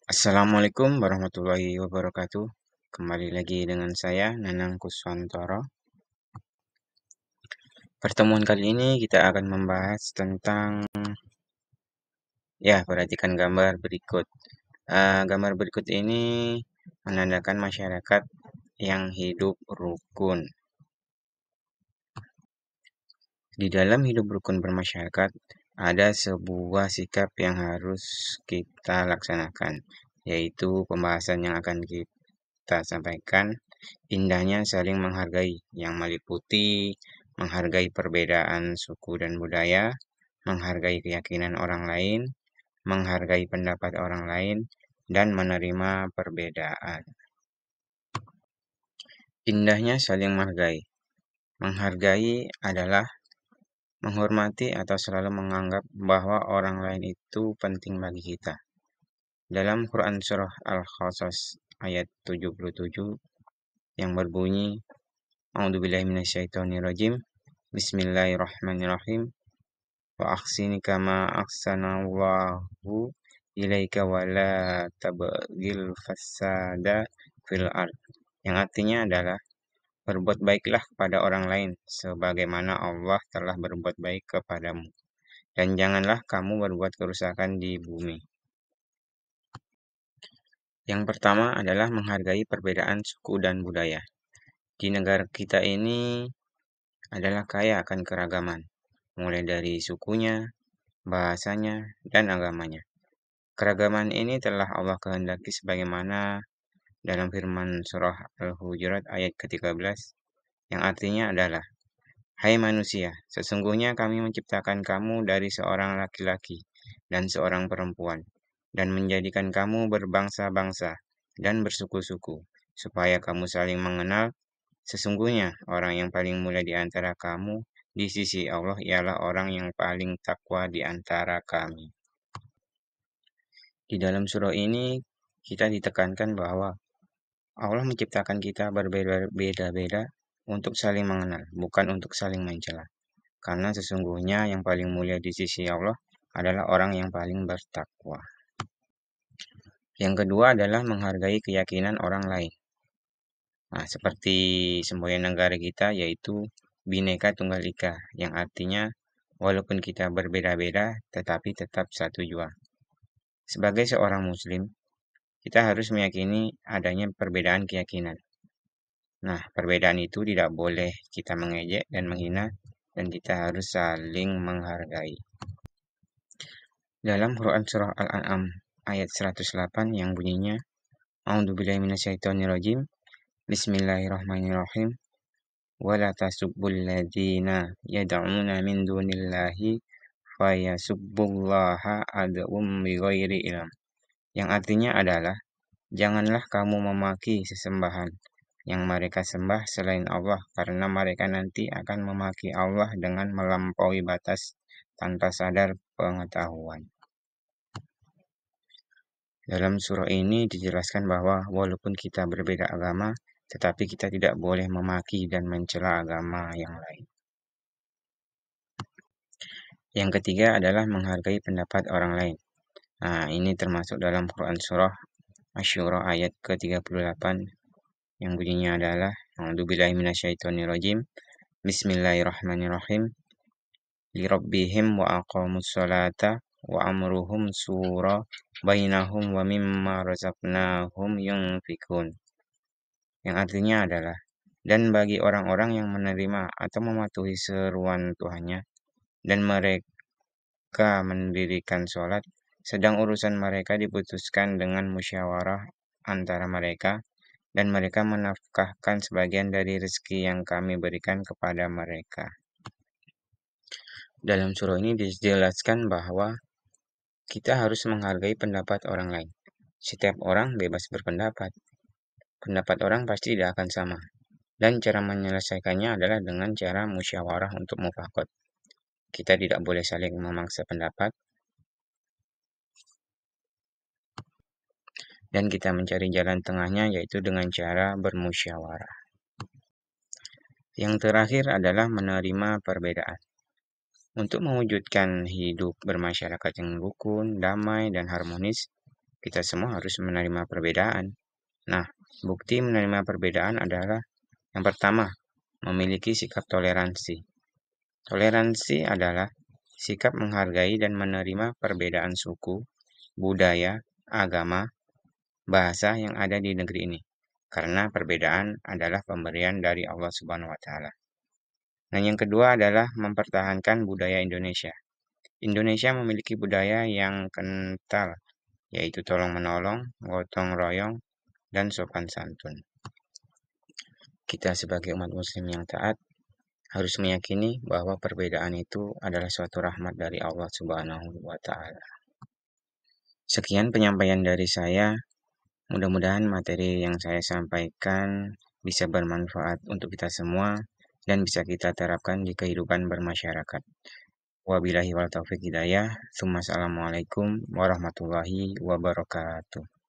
Assalamualaikum warahmatullahi wabarakatuh. Kembali lagi dengan saya, Nanang Kuswantoro. Pertemuan kali ini kita akan membahas tentang, perhatikan gambar berikut. Gambar berikut ini menandakan masyarakat yang hidup rukun. Di dalam hidup rukun bermasyarakat, ada sebuah sikap yang harus kita laksanakan, yaitu pembahasan yang akan kita sampaikan. Indahnya saling menghargai, yang meliputi menghargai perbedaan suku dan budaya, menghargai keyakinan orang lain, menghargai pendapat orang lain, dan menerima perbedaan. Indahnya saling menghargai. Menghargai adalah menghormati atau selalu menganggap bahwa orang lain itu penting bagi kita. Dalam Quran Surah Al-Qasas ayat 77 yang berbunyi, A'udzubillahi minasyaitonirrajim. Bismillahirrahmanirrahim. Wa ahsini kama ahsanallahu ilaika wa la tabghil fasada fil ard. Yang artinya adalah berbuat baiklah kepada orang lain sebagaimana Allah telah berbuat baik kepadamu, dan janganlah kamu berbuat kerusakan di bumi. Yang pertama adalah menghargai perbedaan suku dan budaya. Di negara kita ini adalah kaya akan keragaman, mulai dari sukunya, bahasanya, dan agamanya. Keragaman ini telah Allah kehendaki sebagaimana dalam firman surah Al-Hujurat ayat ke-13, yang artinya adalah, Hai manusia, sesungguhnya kami menciptakan kamu dari seorang laki-laki dan seorang perempuan, dan menjadikan kamu berbangsa-bangsa dan bersuku-suku, supaya kamu saling mengenal. Sesungguhnya orang yang paling mulia di antara kamu di sisi Allah ialah orang yang paling takwa di antara kami. Di dalam surah ini kita ditekankan bahwa Allah menciptakan kita berbeda-beda untuk saling mengenal, bukan untuk saling mencela. Karena sesungguhnya yang paling mulia di sisi Allah adalah orang yang paling bertakwa. Yang kedua adalah menghargai keyakinan orang lain. Nah, seperti semboyan negara kita yaitu Bhinneka Tunggal Ika, yang artinya walaupun kita berbeda-beda tetapi tetap satu jua. Sebagai seorang muslim, kita harus meyakini adanya perbedaan keyakinan. Nah, perbedaan itu tidak boleh kita mengejek dan menghina, dan kita harus saling menghargai. Dalam Quran Surah Al-An'am ayat 108 yang bunyinya, A'udzubillahi minasyaitonirrajim. Bismillahirrahmanirrahim. Wala tasubbul ladzina yad'una min dunillahi fayasubbullaha ad'um bighairi ilm. Yang artinya adalah, janganlah kamu memaki sesembahan yang mereka sembah selain Allah, karena mereka nanti akan memaki Allah dengan melampaui batas tanpa sadar pengetahuan. Dalam surah ini dijelaskan bahwa walaupun kita berbeda agama, tetapi kita tidak boleh memaki dan mencela agama yang lain. Yang ketiga adalah menghargai pendapat orang lain. Nah, ini termasuk dalam Quran Surah Asy-Syura ayat ke-38 yang bunyinya adalah, A'udzubillahi minasyaitonirrajim. Bismillahirrahmanirrahim. Lirabbihim wa aqamus sholata wa amruhum syura bainahum wa mimma razaqnahum yunfikun. Yang artinya adalah, dan bagi orang-orang yang menerima atau mematuhi seruan Tuhannya, dan mereka mendirikan sholat, sedang urusan mereka diputuskan dengan musyawarah antara mereka, dan mereka menafkahkan sebagian dari rezeki yang kami berikan kepada mereka. Dalam surah ini dijelaskan bahwa kita harus menghargai pendapat orang lain. Setiap orang bebas berpendapat. Pendapat orang pasti tidak akan sama. Dan cara menyelesaikannya adalah dengan cara musyawarah untuk mufakat. Kita tidak boleh saling memaksa pendapat, dan kita mencari jalan tengahnya, yaitu dengan cara bermusyawarah. Yang terakhir adalah menerima perbedaan. Untuk mewujudkan hidup bermasyarakat yang rukun, damai, dan harmonis, kita semua harus menerima perbedaan. Nah, bukti menerima perbedaan adalah yang pertama, memiliki sikap toleransi. Toleransi adalah sikap menghargai dan menerima perbedaan suku, budaya, agama, bahasa yang ada di negeri ini. Karena perbedaan adalah pemberian dari Allah Subhanahu wa taala. Nah, yang kedua adalah mempertahankan budaya Indonesia. Indonesia memiliki budaya yang kental, yaitu tolong-menolong, gotong royong, dan sopan santun. Kita sebagai umat muslim yang taat harus meyakini bahwa perbedaan itu adalah suatu rahmat dari Allah Subhanahu wa taala. Sekian penyampaian dari saya. Mudah-mudahan materi yang saya sampaikan bisa bermanfaat untuk kita semua dan bisa kita terapkan di kehidupan bermasyarakat. Wabillahi wal taufiq hidayah. Assalamualaikum warahmatullahi wabarakatuh.